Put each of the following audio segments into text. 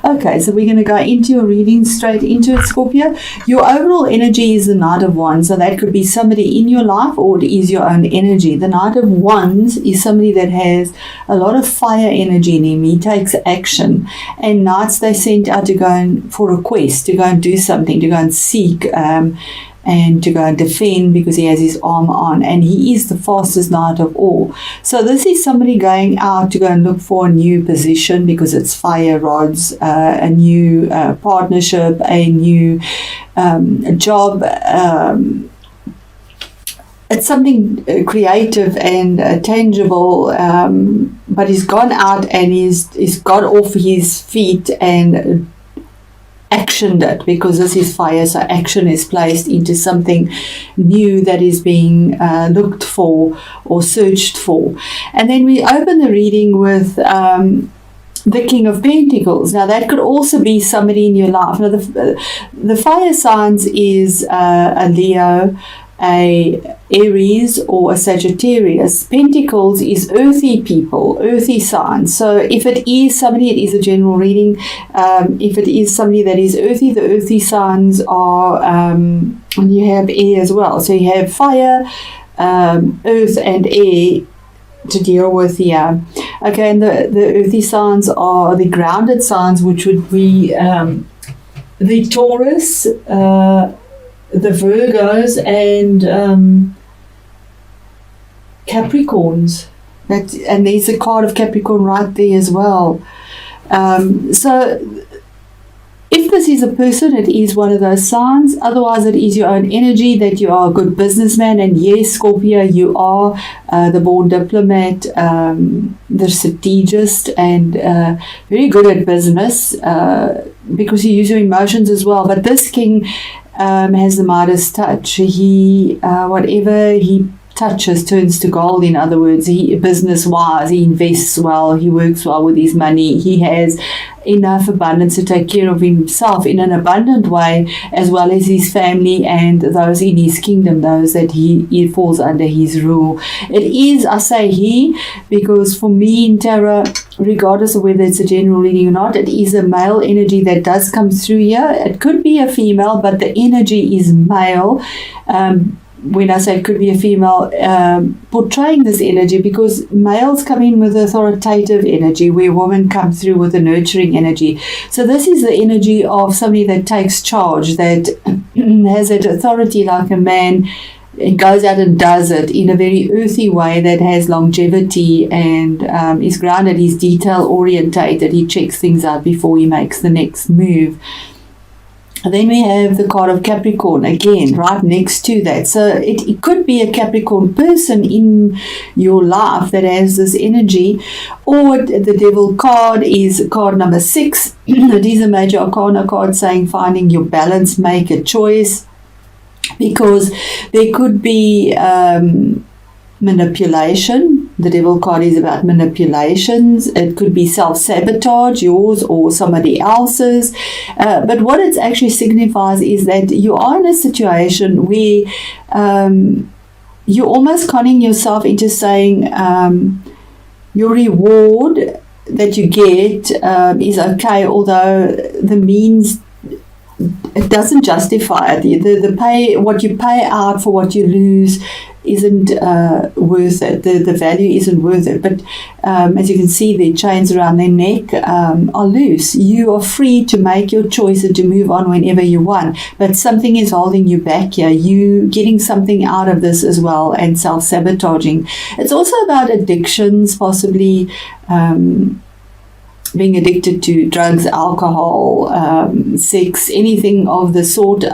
Okay, so we're going to go into your reading, straight into it, Scorpio. Your overall energy is the Knight of Wands, so that could be somebody in your life or it is your own energy. The Knight of Wands is somebody that has a lot of fire energy in him. He takes action, and knights, they sent out to go for a quest, to go and do something, to go and seek, and to go and defend, because he has his armor on, and he is the fastest knight of all. So this is somebody going out to go and look for a new position, because it's fire rods, a new partnership, a new job. It's something creative and tangible, but he's gone out and he's got off his feet and actioned it, because this is fire, so action is placed into something new that is being looked for or searched for. And then we open the reading with the King of Pentacles. Now that could also be somebody in your life. Now the fire signs is a Leo, a Aries, or a Sagittarius. Pentacles is earthy people, earthy signs. So if it is somebody, it is a general reading. If it is somebody that is earthy, the earthy signs are, and you have air as well. So you have fire, earth and air to deal with here. Okay, and the earthy signs are the grounded signs, which would be the Taurus, the Virgos, and Capricorns. And there's a card of Capricorn right there as well. So if this is a person, it is one of those signs. Otherwise, it is your own energy that you are a good businessman. And yes, Scorpio, you are the born diplomat, the strategist, and very good at business, because you use your emotions as well. But this king has the Midas touch. He whatever he touches turns to gold. In other words, he business wise, he invests well, he works well with his money, he has enough abundance to take care of himself in an abundant way, as well as his family and those in his kingdom, those that he falls under his rule. It is, I say he, because for me in tarot, regardless of whether it's a general reading or not, it is a male energy that does come through here. It could be a female, but the energy is male. When I say it could be a female, portraying this energy, because males come in with authoritative energy, where women come through with a nurturing energy. So this is the energy of somebody that takes charge, that has that authority like a man, and goes out and does it in a very earthy way that has longevity, and is grounded, he's detail orientated, he checks things out before he makes the next move. And then we have the card of Capricorn again right next to that. So it could be a Capricorn person in your life that has this energy. Or the Devil card is card number 6. It is a major arcana card saying finding your balance, make a choice. Because there could be manipulation. The Devil card is about manipulations. It could be self-sabotage, yours or somebody else's. But what it actually signifies is that you are in a situation where you're almost conning yourself into saying your reward that you get is okay, although the means, it doesn't justify it. The pay, what you pay out for what you lose, isn't worth it. The value isn't worth it. But as you can see, their chains around their neck are loose. You are free to make your choice and to move on whenever you want. But something is holding you back here. You getting something out of this as well, and self-sabotaging. It's also about addictions, possibly being addicted to drugs, alcohol, sex, anything of the sort.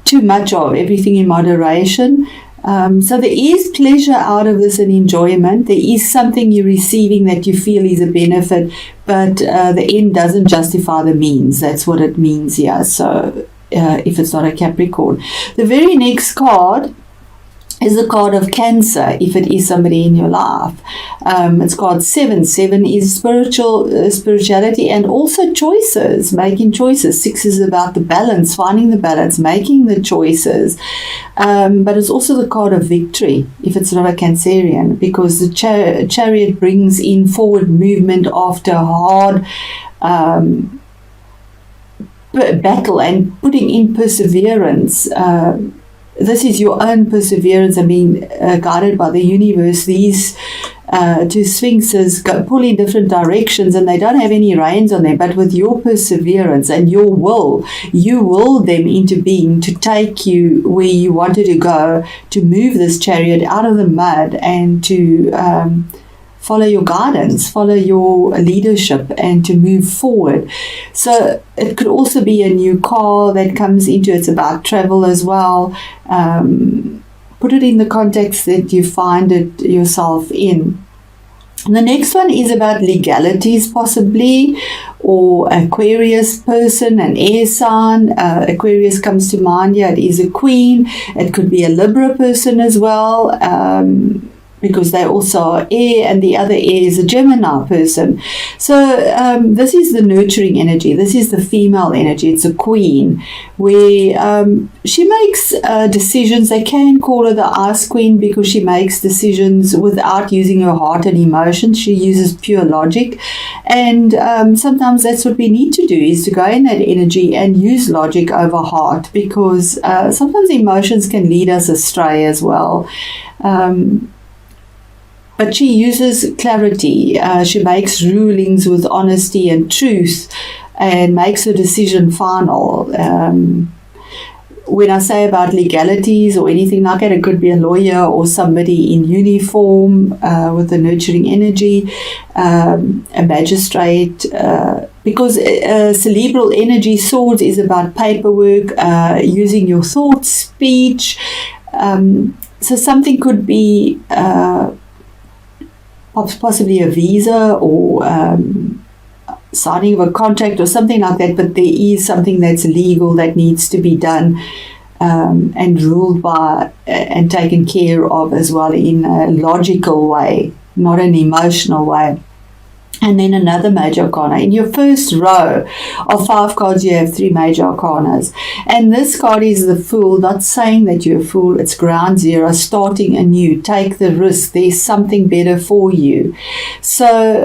Too much of everything in moderation. So there is pleasure out of this and enjoyment. There is something you're receiving that you feel is a benefit, but the end doesn't justify the means. That's what it means here. So if it's not a Capricorn. The very next card is the card of Cancer, if it is somebody in your life. It's card 7. 7 is spirituality and also choices, making choices. 6 is about the balance, finding the balance, making the choices. But it's also the card of victory, if it's not a Cancerian, because the chariot brings in forward movement after hard battle and putting in perseverance. This is your own perseverance and being guided by the universe. These two sphinxes pull in different directions and they don't have any reins on them, but with your perseverance and your will, you will them into being to take you where you wanted to go, to move this chariot out of the mud and to follow your guidance, follow your leadership, and to move forward. So it could also be a new car that comes into it. It's about travel as well. Put it in the context that you find it yourself in. And the next one is about legalities, possibly, or Aquarius person, an air sign. Aquarius comes to mind here. It is a queen. It could be a Libra person as well, because they also are air, and the other air is a Gemini person. So this is the nurturing energy. This is the female energy. It's a queen, where she makes decisions. They can call her the ice queen because she makes decisions without using her heart and emotions. She uses pure logic, and sometimes that's what we need to do, is to go in that energy and use logic over heart, because sometimes emotions can lead us astray as well. But she uses clarity. She makes rulings with honesty and truth and makes her decision final. When I say about legalities or anything like that, it could be a lawyer or somebody in uniform with a nurturing energy, a magistrate, because cerebral energy, swords, is about paperwork, using your thoughts, speech. So something could be possibly a visa or signing of a contract or something like that, but there is something that's legal that needs to be done and ruled by and taken care of as well in a logical way, not an emotional way. And then another major arcana. In your first row of 5 cards, you have 3 major arcanas. And this card is the Fool, not saying that you're a fool. It's ground zero, starting anew. Take the risk. There's something better for you. So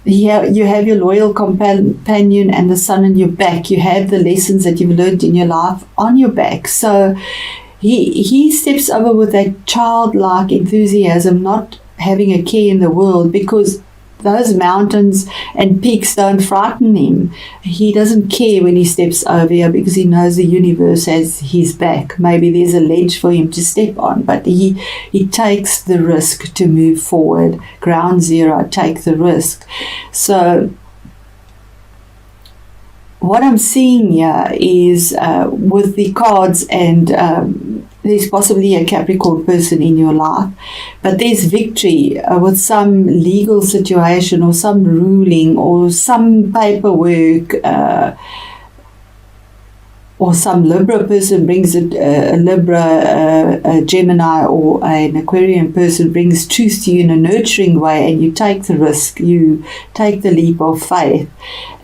you have your loyal companion and the sun on your back. You have the lessons that you've learned in your life on your back. So he steps over with that childlike enthusiasm, not having a care in the world, because those mountains and peaks don't frighten him. He doesn't care when he steps over here because he knows the universe has his back. Maybe there's a ledge for him to step on, but he takes the risk to move forward. Ground zero, take the risk. So what I'm seeing here is with the cards, and there's possibly a Capricorn person in your life, but there's victory with some legal situation or some ruling or some paperwork, or some Libra person brings a Libra, a Gemini or an Aquarian person brings truth to you in a nurturing way, and you take the risk, you take the leap of faith.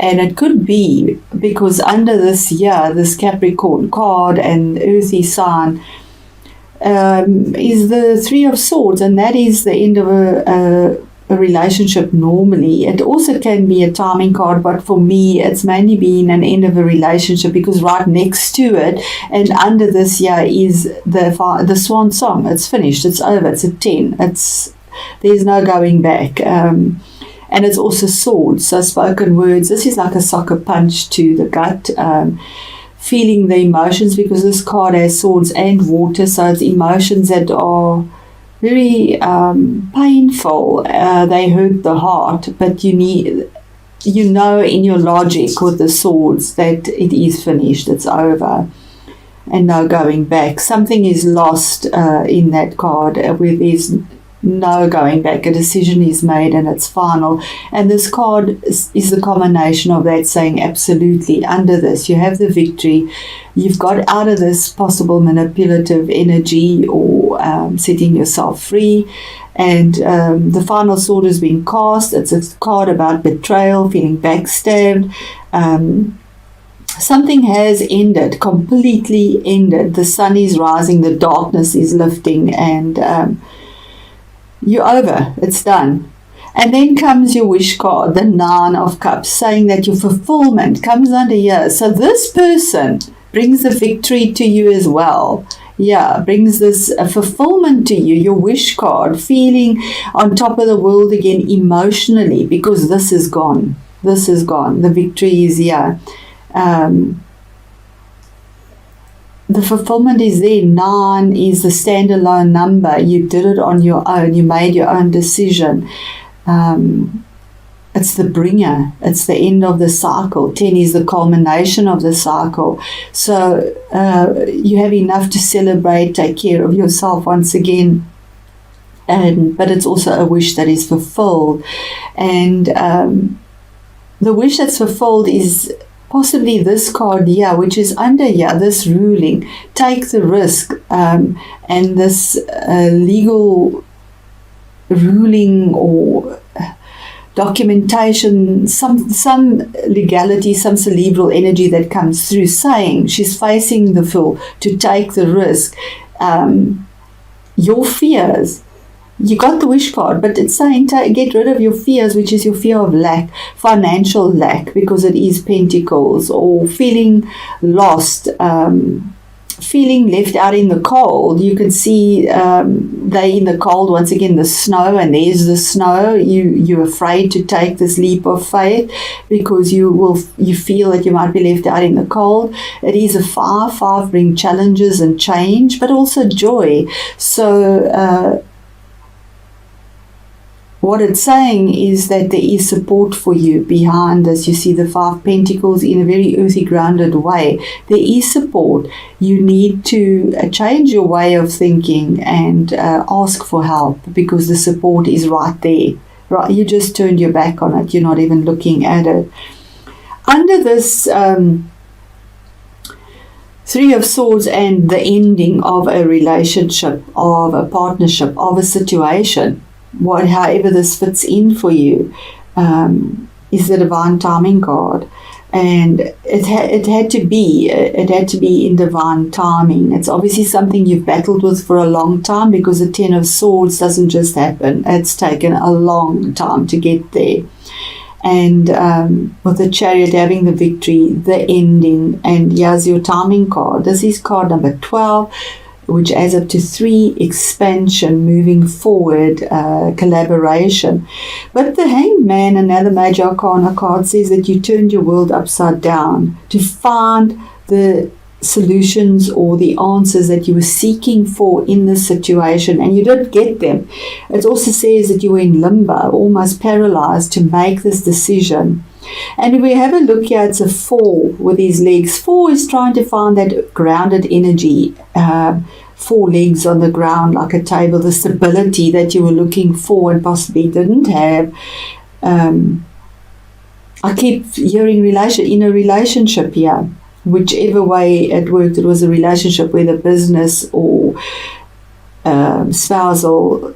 And it could be because under this year, this Capricorn card and earthy sign is the 3 of Swords, and that is the end of a relationship normally. It also can be a timing card, but for me it's mainly been an end of a relationship, because right next to it and under this year is the swan song. It's finished, it's over, it's a 10, there's no going back. And it's also swords, so spoken words. This is like a soccer punch to the gut, feeling the emotions, because this card has swords and water, so it's emotions that are very painful. They hurt the heart, but you know in your logic with the swords that it is finished, it's over, and no going back. Something is lost in that card where there's no going back. A decision is made and it's final. And this card is the combination of that, saying absolutely, under this you have the victory. You've got out of this possible manipulative energy or setting yourself free. And the final sword has been cast. It's a card about betrayal, feeling backstabbed. Something has ended, completely ended. The sun is rising, the darkness is lifting, and you're over. It's done. And then comes your wish card, the Nine of Cups, saying that your fulfillment comes under here. So this person brings the victory to you as well. Yeah, brings this fulfillment to you, your wish card, feeling on top of the world again emotionally, because this is gone. This is gone. The victory is here. The fulfillment is there. 9 is the standalone number. You did it on your own. You made your own decision. It's the bringer. It's the end of the cycle. 10 is the culmination of the cycle. So you have enough to celebrate, take care of yourself once again. But it's also a wish that is fulfilled. And the wish that's fulfilled is possibly this card here, which is under here, this ruling. Take the risk, and this legal ruling or documentation, some legality, some cerebral energy that comes through, saying she's facing the Fool to take the risk. Your fears. You got the wish card, but it's saying get rid of your fears, which is your fear of lack, financial lack, because it is Pentacles, or feeling lost, feeling left out in the cold. You can see they in the cold, once again, the snow, and there's the snow. You're afraid to take this leap of faith because you feel that you might be left out in the cold. It is a 5. 5 bring challenges and change, but also joy. So what it's saying is that there is support for you behind this. You see the 5 Pentacles in a very earthy, grounded way. There is support. You need to change your way of thinking and ask for help, because the support is right there. Right? You just turned your back on it. You're not even looking at it. Under this 3 of Swords and the ending of a relationship, of a partnership, of a situation, however this fits in for you, is the divine timing card. And it had to be in divine timing. It's obviously something you've battled with for a long time, because the 10 of Swords doesn't just happen. It's taken a long time to get there. And with the Chariot having the victory, the ending, and here's your timing card. This is card number 12, which adds up to 3, expansion, moving forward, collaboration. But the Hanged Man, another major arcana card, says that you turned your world upside down to find the solutions or the answers that you were seeking for in this situation, and you did get them. It also says that you were in limbo, almost paralyzed, to make this decision. And if we have a look here, it's a 4 with his legs. 4 is trying to find that grounded energy, 4 legs on the ground like a table, the stability that you were looking for and possibly didn't have. I keep hearing in a relationship here. Whichever way it worked, it was a relationship, whether business or spousal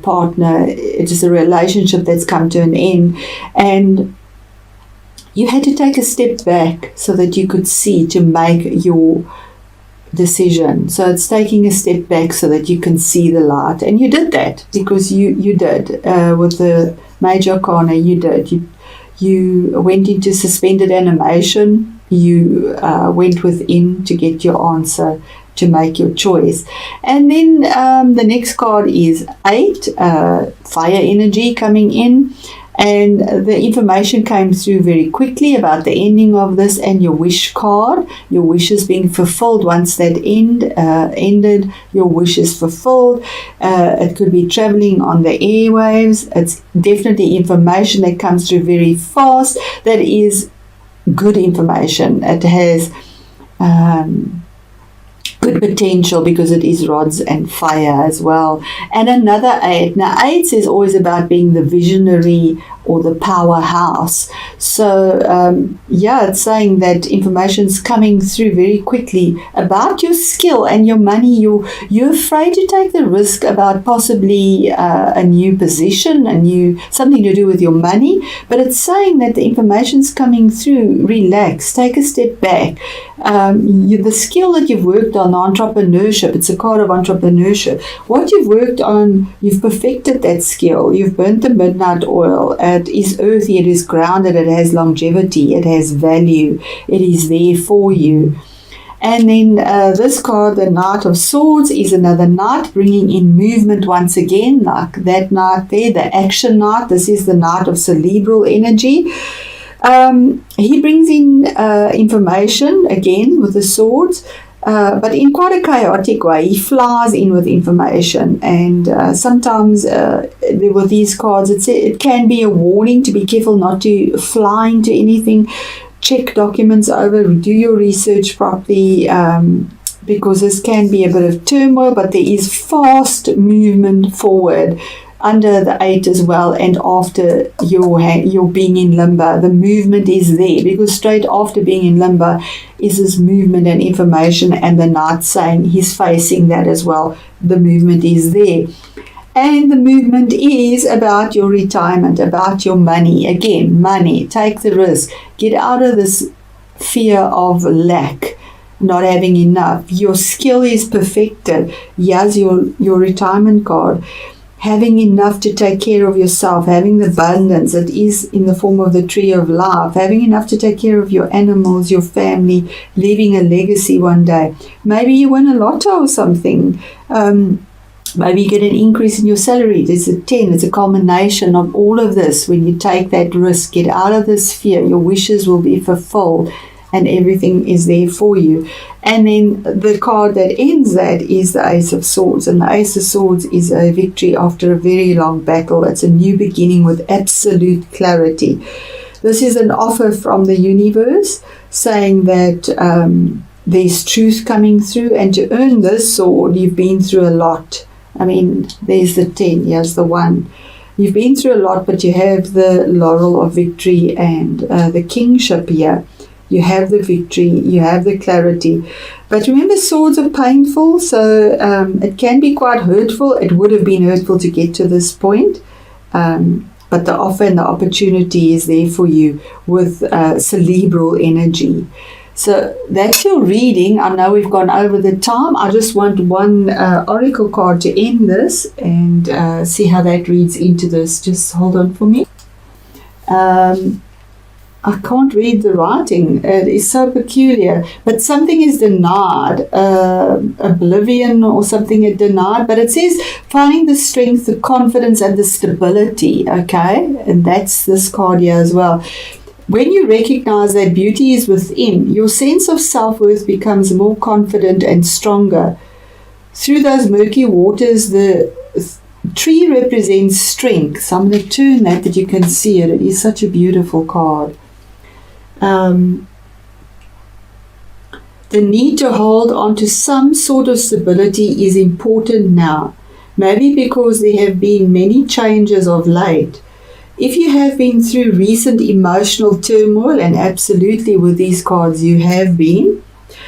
partner. It is a relationship that's come to an end, and you had to take a step back so that you could see, to make your decision. So it's taking a step back so that you can see the light, and you did that, because you did with the major arcana. You did. You went into suspended animation. You went within to get your answer, to make your choice. And then the next card is 8, fire energy coming in. And the information came through very quickly about the ending of this, and your wish card, your wishes being fulfilled once that ended. Your wish is fulfilled. It could be traveling on the airwaves. It's definitely information that comes through very fast. That is good information. It has good potential, because it is rods and fire as well. And another 8. Now 8 is always about being the visionary or the powerhouse. So it's saying that information's coming through very quickly about your skill and your money. You're afraid to take the risk about possibly a new position, something to do with your money, but it's saying that the information's coming through. Relax, take a step back. The skill that you've worked on, entrepreneurship, it's a card of entrepreneurship. What you've worked on, you've perfected that skill. You've burnt the midnight oil. It is earthy, it is grounded, it has longevity, it has value, it is there for you. And then this card, the Knight of Swords, is another knight bringing in movement once again, like that knight there, the action knight. This is the Knight of cerebral energy. He brings in information again with the swords, but in quite a chaotic way. He flies in with information, and sometimes with these cards, it can be a warning to be careful not to fly into anything. Check documents over, do your research properly, because this can be a bit of turmoil, but there is fast movement forward under the 8 as well, and after your being in limbo, the movement is there, because straight after being in limbo is this movement and information, and the knight saying he's facing that as well. The movement is there. And the movement is about your retirement, about your money. Again, money. Take the risk. Get out of this fear of lack, not having enough. Your skill is perfected. Here's your retirement card. Having enough to take care of yourself, having the abundance that is in the form of the tree of life, having enough to take care of your animals, your family, leaving a legacy one day. Maybe you win a lotto or something. Maybe you get an increase in your salary. There's a 10. It's a culmination of all of this. When you take that risk, get out of this fear, your wishes will be fulfilled and everything is there for you. And then the card that ends that is the Ace of Swords. And the Ace of Swords is a victory after a very long battle. It's a new beginning with absolute clarity. This is an offer from the universe saying that there's truth coming through. And to earn this sword, you've been through a lot. I mean, there's the 10, here's the 1. You've been through a lot, but you have the laurel of victory and the kingship here. You have the victory, you have the clarity. But remember, swords are painful, so it can be quite hurtful. It would have been hurtful to get to this point. But the offer and the opportunity is there for you with cerebral energy. So that's your reading. I know we've gone over the time. I just want one oracle card to end this and see how that reads into this. Just hold on for me. I can't read the writing. It is so peculiar. But something is denied. Oblivion or something is denied. But it says finding the strength, the confidence and the stability. Okay? And that's this card here as well. When you recognize that beauty is within, your sense of self-worth becomes more confident and stronger. Through those murky waters, the tree represents strength. So I'm going to turn that you can see it. It is such a beautiful card. The need to hold on to some sort of stability is important now. Maybe because there have been many changes of late. If you have been through recent emotional turmoil, and absolutely with these cards you have been,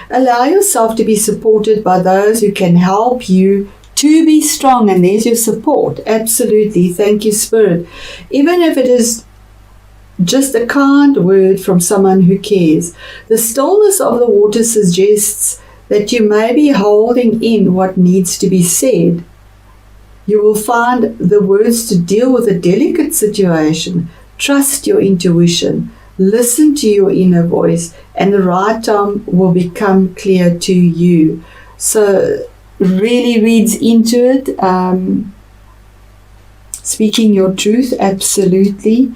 allow yourself to be supported by those who can help you to be strong. And there's your support. Absolutely. Thank you, Spirit. Even if it is just a kind word from someone who cares. The stillness of the water suggests that you may be holding in what needs to be said. You will find the words to deal with a delicate situation. Trust your intuition. Listen to your inner voice, and the right time will become clear to you. So really reads into it. Speaking your truth, absolutely.